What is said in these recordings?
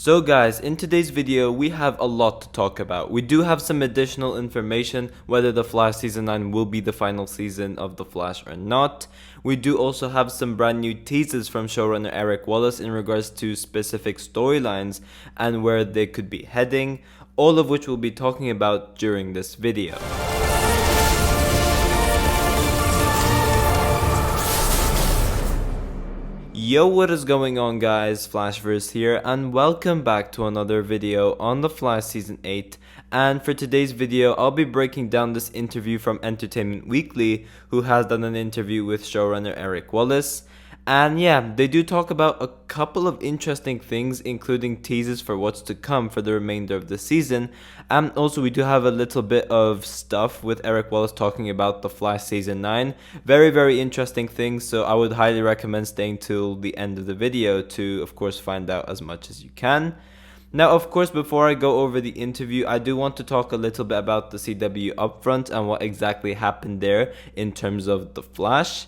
So guys, in today's video we have a lot to talk about. We do have some additional information whether The Flash Season 9 will be the final season of The Flash or not. We do also have some brand new teasers from showrunner Eric Wallace in regards to specific storylines and where they could be heading, all of which we'll be talking about during this video. Yo, what is going on guys, Flashverse here, and welcome back to another video on The Flash Season 8. And for today's video, I'll be breaking down this interview from Entertainment Weekly, who has done an interview with showrunner Eric Wallace. And yeah, they do talk about a couple of interesting things, including teasers for what's to come for the remainder of the season. And also we do have a little bit of stuff with Eric Wallace talking about The Flash Season 9. Very interesting things, so I would highly recommend staying till the end of the video to, of course, find out as much as you can. Now, of course, before I go over the interview, I do want to talk a little bit about the CW upfront and what exactly happened there in terms of The Flash.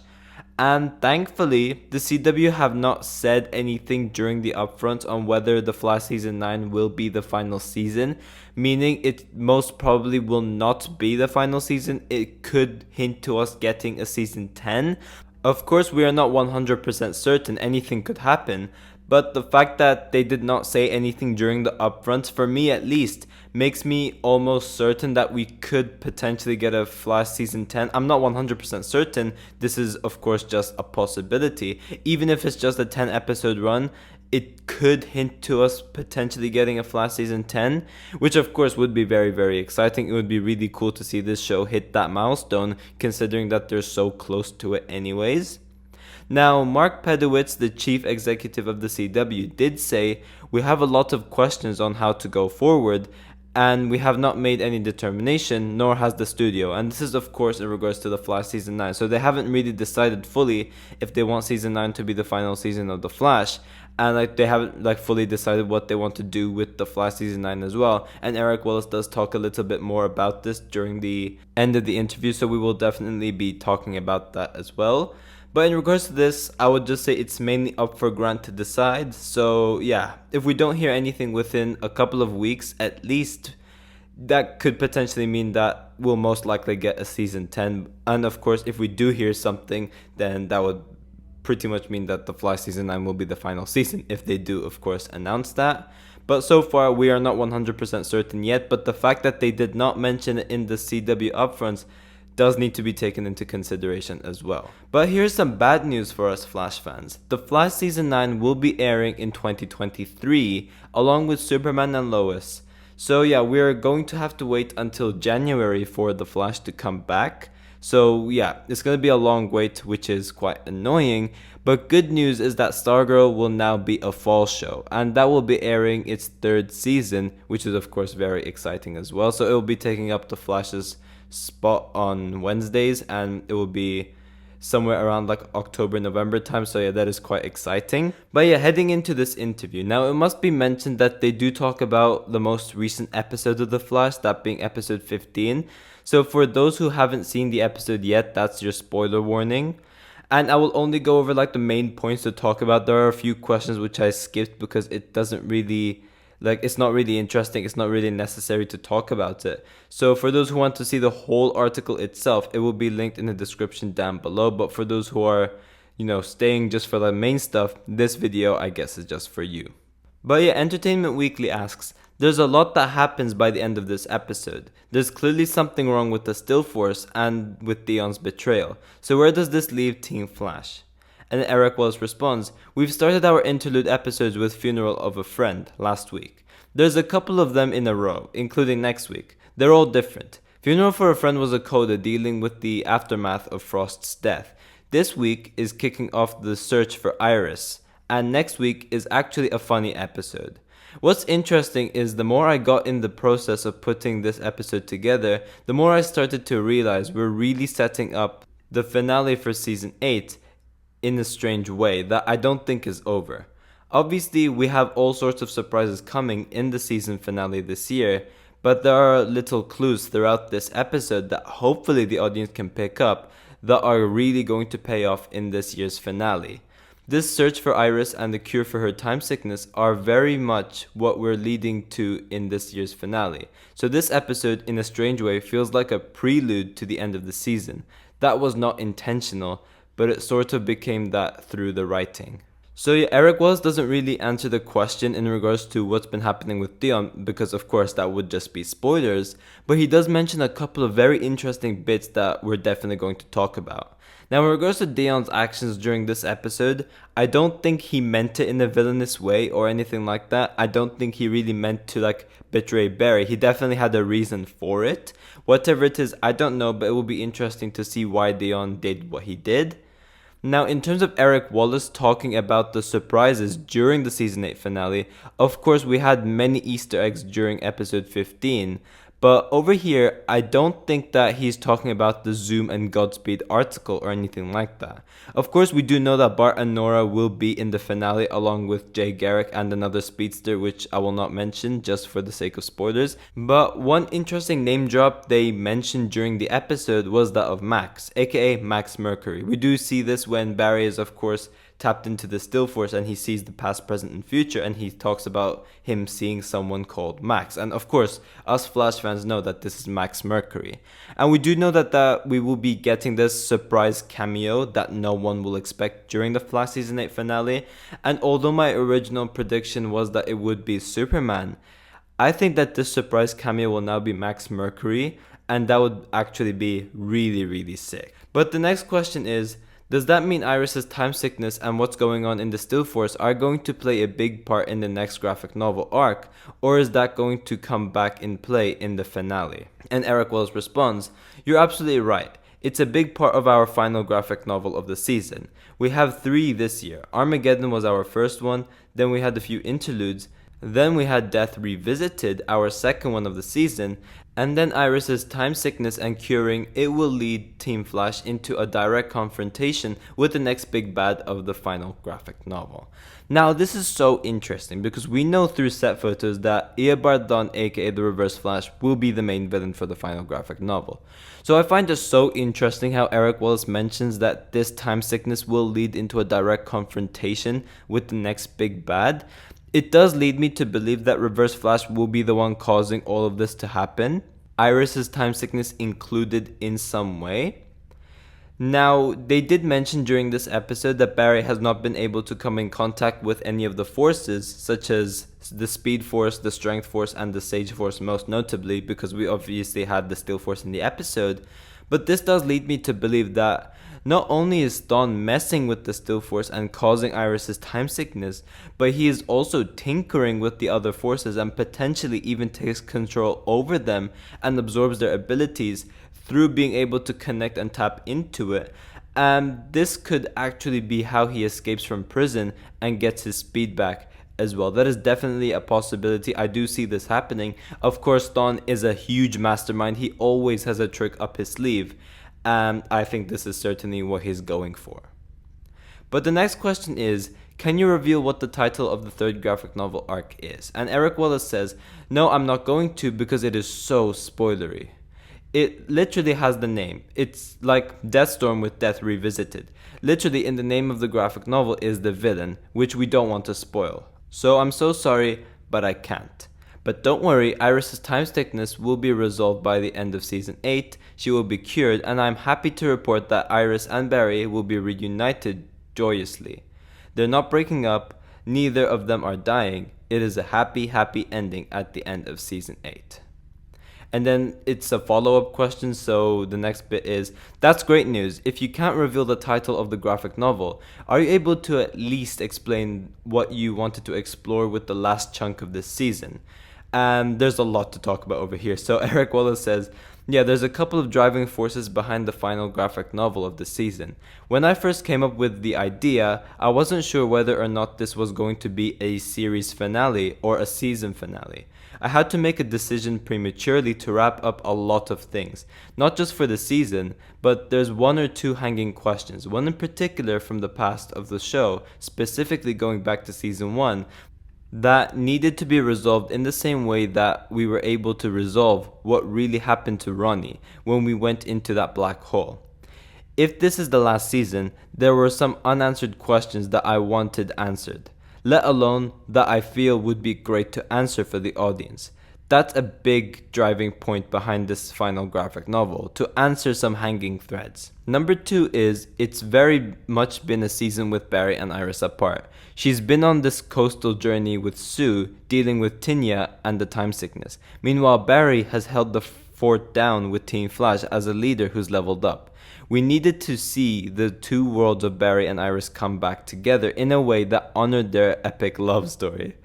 And thankfully, the CW have not said anything during the upfront on whether The Flash Season 9 will be the final season, meaning it most probably will not be the final season. It could hint to us getting a Season 10. Of course, we are not 100% certain, anything could happen, but the fact that they did not say anything during the upfront, for me at least, makes me almost certain that we could potentially get a Flash Season 10. I'm not 100% certain. This is, of course, just a possibility. Even if it's just a 10 episode run, it could hint to us potentially getting a Flash Season 10, which of course would be very exciting. It would be really cool to see this show hit that milestone, considering that they're so close to it anyways. Now, Mark Pedowitz, the chief executive of the CW, did say, "We have a lot of questions on how to go forward, and we have not made any determination, nor has the studio." And this is, of course, in regards to The Flash Season 9. So they haven't really decided fully if they want Season 9 to be the final season of The Flash. And they haven't fully decided what they want to do with The Flash Season 9 as well. And Eric Wallace does talk a little bit more about this during the end of the interview, so we will definitely be talking about that as well. But in regards to this, I would just say it's mainly up for Grant to decide. So yeah, if we don't hear anything within a couple of weeks at least, that could potentially mean that we'll most likely get a Season 10. And of course, if we do hear something, then that would pretty much mean that The Flash Season 9 will be the final season, if they do, of course, announce that. But so far, we are not 100% certain yet. But the fact that they did not mention it in the CW upfronts does need to be taken into consideration as well. But here's some bad news for us Flash fans. The Flash Season 9 will be airing in 2023 along with Superman and Lois. So yeah, we're going to have to wait until January for The Flash to come back. So yeah, it's going to be a long wait, which is quite annoying. But good news is that Stargirl will now be a fall show, and that will be airing its third season, which is of course very exciting as well. So it will be taking up The Flash's spot on Wednesdays, and it will be somewhere around October-November time. So yeah, that is quite exciting. But yeah, heading into this interview, now it must be mentioned that they do talk about the most recent episode of The Flash, that being episode 15. So for those who haven't seen the episode yet, that's your spoiler warning. And I will only go over the main points to talk about. There are a few questions which I skipped because it doesn't really it's not really interesting, it's not really necessary to talk about it. So for those who want to see the whole article itself, it will be linked in the description down below. But for those who are, staying just for the main stuff, this video, I guess, is just for you. But yeah, Entertainment Weekly asks, "There's a lot that happens by the end of this episode. There's clearly something wrong with the Still Force and with Dion's betrayal. So where does this leave Team Flash?" And Eric Wallace responds, "We've started our interlude episodes with Funeral of a Friend last week. There's a couple of them in a row, including next week. They're all different. Funeral for a Friend was a coda dealing with the aftermath of Frost's death. This week is kicking off the search for Iris. And next week is actually a funny episode." What's interesting is the more I got in the process of putting this episode together, the more I started to realize we're really setting up the finale for Season 8 in a strange way that I don't think is over. Obviously, we have all sorts of surprises coming in the season finale this year, but there are little clues throughout this episode that hopefully the audience can pick up that are really going to pay off in this year's finale. This search for Iris and the cure for her time sickness are very much what we're leading to in this year's finale. So this episode, in a strange way, feels like a prelude to the end of the season. That was not intentional, but it sort of became that through the writing. So yeah, Eric Wells doesn't really answer the question in regards to what's been happening with Dion, because of course that would just be spoilers, but he does mention a couple of very interesting bits that we're definitely going to talk about. Now in regards to Dion's actions during this episode, I don't think he meant it in a villainous way or anything like that. I don't think he really meant to betray Barry. He definitely had a reason for it. Whatever it is, I don't know, but it will be interesting to see why Dion did what he did. Now, in terms of Eric Wallace talking about the surprises during the season 8 finale, of course we had many Easter eggs during episode 15, but over here I don't think that he's talking about the Zoom and Godspeed article or anything like that. Of course we do know that Bart and Nora will be in the finale along with Jay Garrick and another speedster, which I will not mention just for the sake of spoilers, but one interesting name drop they mentioned during the episode was that of Max, aka Max Mercury. We do see this when Barry is of course tapped into the still force and he sees the past, present and future, and he talks about him seeing someone called Max, and of course us Flash fans know that this is Max Mercury. And we do know that we will be getting this surprise cameo that no one will expect during the Flash season 8 finale, and although my original prediction was that it would be Superman, I think that this surprise cameo will now be Max Mercury, and that would actually be really sick. But the next question is, does that mean Iris's time sickness and what's going on in the Still Force are going to play a big part in the next graphic novel arc, or is that going to come back in play in the finale? And Eric Wells responds, "You're absolutely right. It's a big part of our final graphic novel of the season. We have 3 this year. Armageddon was our first one, then we had a few interludes, then we had Death Revisited, our second one of the season, and then Iris's time sickness and curing it will lead Team Flash into a direct confrontation with the next big bad of the final graphic novel." Now this is so interesting because we know through set photos that Eobard Thawne, aka the Reverse Flash, will be the main villain for the final graphic novel. So I find it so interesting how Eric Wallace mentions that this time sickness will lead into a direct confrontation with the next big bad. It does lead me to believe that Reverse Flash will be the one causing all of this to happen. Iris's time sickness included in some way. Now, they did mention during this episode that Barry has not been able to come in contact with any of the forces, such as the Speed Force, the Strength Force, and the Sage Force most notably, because we obviously had the Still Force in the episode. But this does lead me to believe that not only is Thawne messing with the Still Force and causing Iris's time sickness, but he is also tinkering with the other forces and potentially even takes control over them and absorbs their abilities through being able to connect and tap into it. And this could actually be how he escapes from prison and gets his speed back as well. That is definitely a possibility. I do see this happening. Of course, Thawne is a huge mastermind. He always has a trick up his sleeve. And I think this is certainly what he's going for. But the next question is, can you reveal what the title of the 3rd graphic novel arc is? And Eric Wallace says, no, I'm not going to because it is so spoilery. It literally has the name. It's like Deathstorm with Death Revisited. Literally in the name of the graphic novel is the villain, which we don't want to spoil. So I'm so sorry, but I can't. But don't worry, Iris's time sickness will be resolved by the end of season 8. She will be cured, and I'm happy to report that Iris and Barry will be reunited joyously. They're not breaking up, neither of them are dying. It is a happy ending at the end of season 8. And then it's a follow-up question, so the next bit is, that's great news. If you can't reveal the title of the graphic novel, are you able to at least explain what you wanted to explore with the last chunk of this season? And there's a lot to talk about over here. So Eric Wallace says, yeah, there's a couple of driving forces behind the final graphic novel of the season. When I first came up with the idea, I wasn't sure whether or not this was going to be a series finale or a season finale. I had to make a decision prematurely to wrap up a lot of things, not just for the season, but there's 1 or 2 hanging questions, one in particular from the past of the show, specifically going back to season 1, that needed to be resolved in the same way that we were able to resolve what really happened to Ronnie when we went into that black hole. If this is the last season, there were some unanswered questions that I wanted answered, let alone that I feel would be great to answer for the audience. That's a big driving point behind this final graphic novel, to answer some hanging threads. Number 2 is, it's very much been a season with Barry and Iris apart. She's been on this coastal journey with Sue, dealing with Tinya and the time sickness. Meanwhile, Barry has held the fort down with Team Flash as a leader who's leveled up. We needed to see the two worlds of Barry and Iris come back together in a way that honored their epic love story.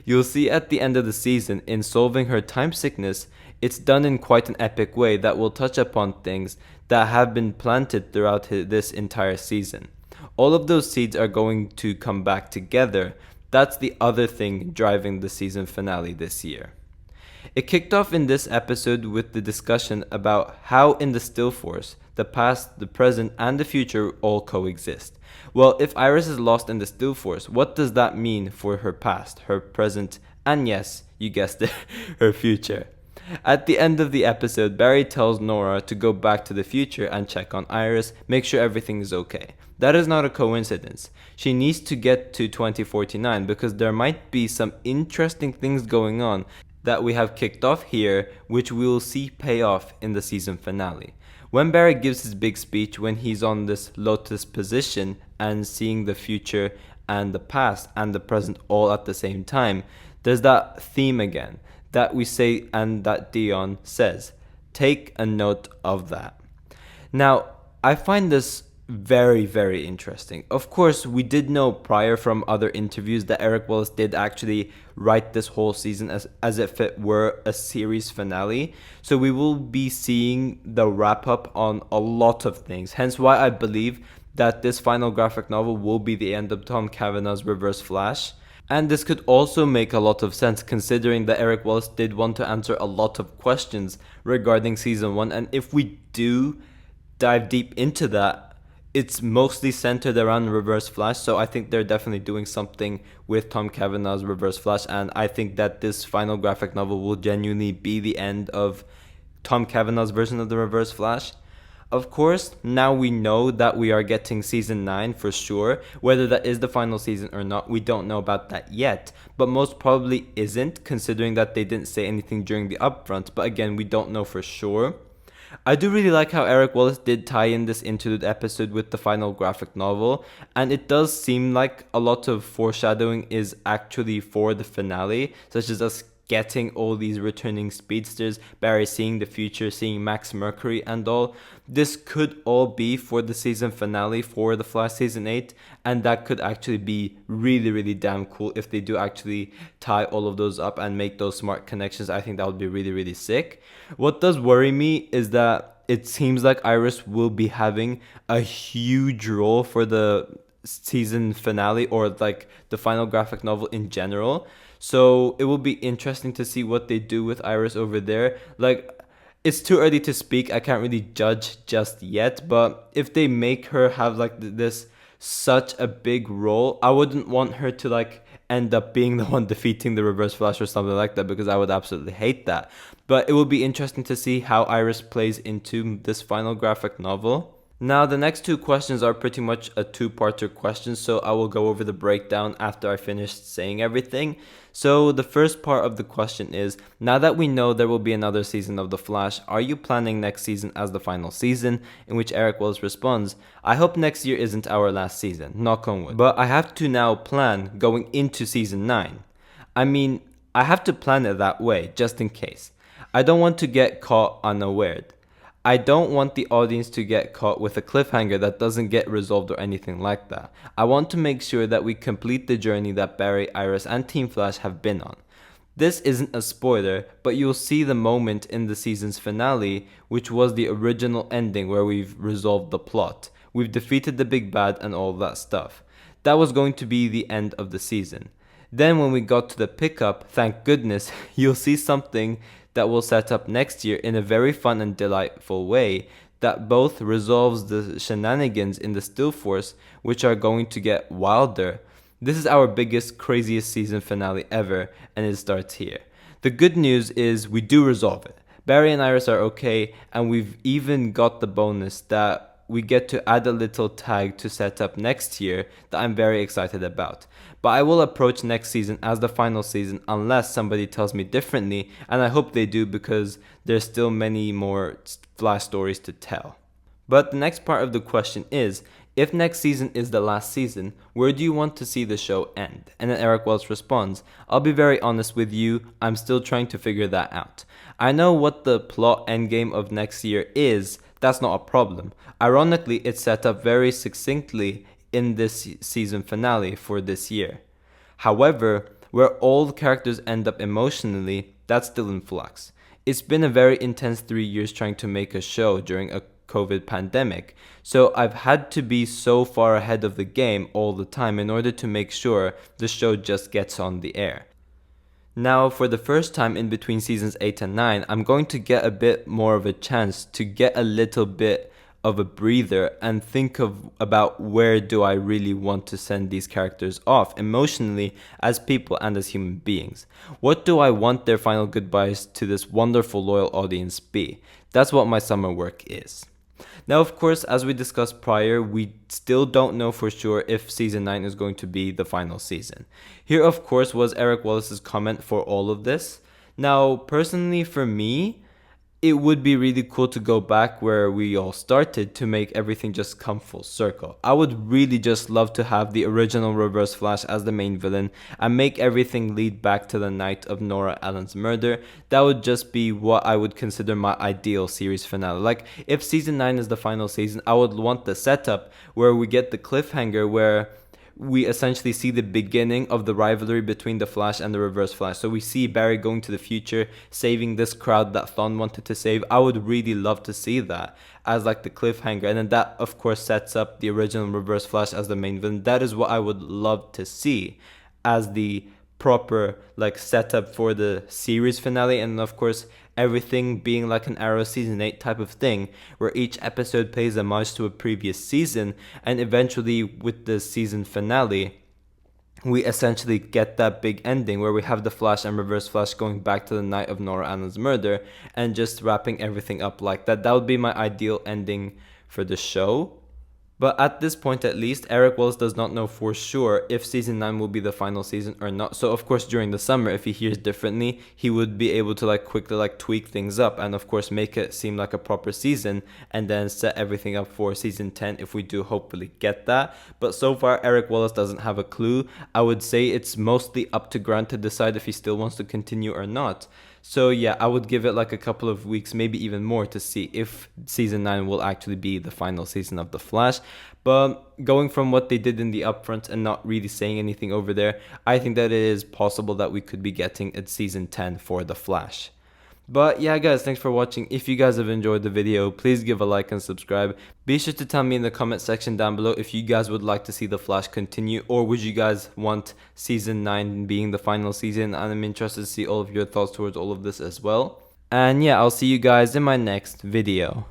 You'll see at the end of the season, in solving her time sickness, it's done in quite an epic way that will touch upon things that have been planted throughout this entire season. All of those seeds are going to come back together. That's the other thing driving the season finale this year. It kicked off in this episode with the discussion about how in the Still Force, the past, the present, and the future all coexist. Well, if Iris is lost in the Still Force, what does that mean for her past, her present, and yes, you guessed it, her future? At the end of the episode, Barry tells Nora to go back to the future and check on Iris, make sure everything is okay. That is not a coincidence. She needs to get to 2049 because there might be some interesting things going on that we have kicked off here, which we will see pay off in the season finale. When Barry gives his big speech, when he's on this lotus position and seeing the future and the past and the present all at the same time, there's that theme again that we say and that Dion says. Take a note of that. Now, I find this very, very interesting. Of course, we did know prior from other interviews that Eric Wallace did actually write this whole season as if it were a series finale. So we will be seeing the wrap up on a lot of things. Hence why I believe that this final graphic novel will be the end of Tom Cavanagh's Reverse Flash. And this could also make a lot of sense considering that Eric Wallace did want to answer a lot of questions regarding season 1. And if we do dive deep into that, it's mostly centered around Reverse Flash, so I think they're definitely doing something with Tom Cavanagh's Reverse Flash, and I think that this final graphic novel will genuinely be the end of Tom Cavanagh's version of the Reverse Flash. Of course, now we know that we are getting season 9 for sure. Whether that is the final season or not, we don't know about that yet, but most probably isn't, considering that they didn't say anything during the upfront, but again, we don't know for sure. I do really like how Eric Wallace did tie in this into the episode with the final graphic novel, and it does seem like a lot of foreshadowing is actually for the finale, such as us getting all these returning speedsters, Barry seeing the future, seeing Max Mercury and all. This could all be for the season finale for the Flash season 8, and that could actually be really, really damn cool if they do actually tie all of those up and make those smart connections. I think that would be really, really sick. What does worry me is that it seems like Iris will be having a huge role for the season finale, or like the final graphic novel in general. So it will be interesting to see what they do with Iris over there. Like, it's too early to speak. I can't really judge just yet. But if they make her have like this such a big role, I wouldn't want her to like end up being the one defeating the Reverse Flash or something like that, because I would absolutely hate that. But it will be interesting to see how Iris plays into this final graphic novel. Now, the next two questions are pretty much a two-parter question, so I will go over the breakdown after I finish saying everything. So the first part of the question is, now that we know there will be another season of The Flash, are you planning next season as the final season? In which Eric Wells responds, I hope next year isn't our last season, knock on wood. But I have to now plan going into season 9. I mean, I have to plan it that way, just in case. I don't want to get caught unawares. I don't want the audience to get caught with a cliffhanger that doesn't get resolved or anything like that. I want to make sure that we complete the journey that Barry, Iris, and Team Flash have been on. This isn't a spoiler, but you'll see the moment in the season's finale, which was the original ending where we've resolved the plot. We've defeated the big bad and all that stuff. That was going to be the end of the season. Then when we got to the pickup, thank goodness, you'll see something that will set up next year in a very fun and delightful way that both resolves the shenanigans in the Still Force, which are going to get wilder. This is our biggest, craziest season finale ever, and it starts here. The good news is we do resolve it. Barry and Iris are okay, and we've even got the bonus that we get to add a little tag to set up next year that I'm very excited about. But I will approach next season as the final season unless somebody tells me differently, and I hope they do because there's still many more Flash stories to tell. But the next part of the question is, if next season is the last season, where do you want to see the show end? And then Eric Wells responds, I'll be very honest with you, I'm still trying to figure that out. I know what the plot endgame of next year is, that's not a problem. Ironically, it's set up very succinctly in this season finale for this year. However, where all the characters end up emotionally, that's still in flux. It's been a very intense 3 years trying to make a show during a COVID pandemic, so I've had to be so far ahead of the game all the time in order to make sure the show just gets on the air. Now, for the first time in between seasons 8 and 9, I'm going to get a bit more of a chance to get a little bit of a breather and think about where do I really want to send these characters off emotionally as people and as human beings. What do I want their final goodbyes to this wonderful loyal audience be? That's what my summer work is. Now, of course, as we discussed prior, we still don't know for sure if season 9 is going to be the final season. Here, of course, was Eric Wallace's comment for all of this. Now, personally for me, it would be really cool to go back where we all started to make everything just come full circle. I would really just love to have the original Reverse Flash as the main villain and make everything lead back to the night of Nora Allen's murder. That would just be what I would consider my ideal series finale. Like, if season 9 is the final season, I would want the setup where we get the cliffhanger where we essentially see the beginning of the rivalry between the Flash and the Reverse Flash. So we see Barry going to the future, saving this crowd that Thawne wanted to save. I would really love to see that as like the cliffhanger. And then that, of course, sets up the original Reverse Flash as the main villain. That is what I would love to see as the proper like setup for the series finale. And of course, everything being like an Arrow season 8 type of thing where each episode pays homage to a previous season, and eventually with the season finale we essentially get that big ending where we have the Flash and Reverse Flash going back to the night of Nora Allen's murder and just wrapping everything up like that. That would be my ideal ending for the show. But at this point at least, Eric Wells does not know for sure if season 9 will be the final season or not. So of course during the summer, if he hears differently, he would be able to like quickly like tweak things up and of course make it seem like a proper season and then set everything up for season 10 if we do hopefully get that. But so far Eric Wallace doesn't have a clue. I would say it's mostly up to Grant to decide if he still wants to continue or not. So yeah, I would give it like a couple of weeks, maybe even more, to see if season 9 will actually be the final season of The Flash. But going from what they did in the upfront and not really saying anything over there, I think that it is possible that we could be getting a season 10 for The Flash. But yeah guys, thanks for watching. If you guys have enjoyed the video, please give a like and subscribe. Be sure to tell me in the comment section down below if you guys would like to see The Flash continue, or would you guys want season 9 being the final season, and I'm interested to see all of your thoughts towards all of this as well. And yeah, I'll see you guys in my next video.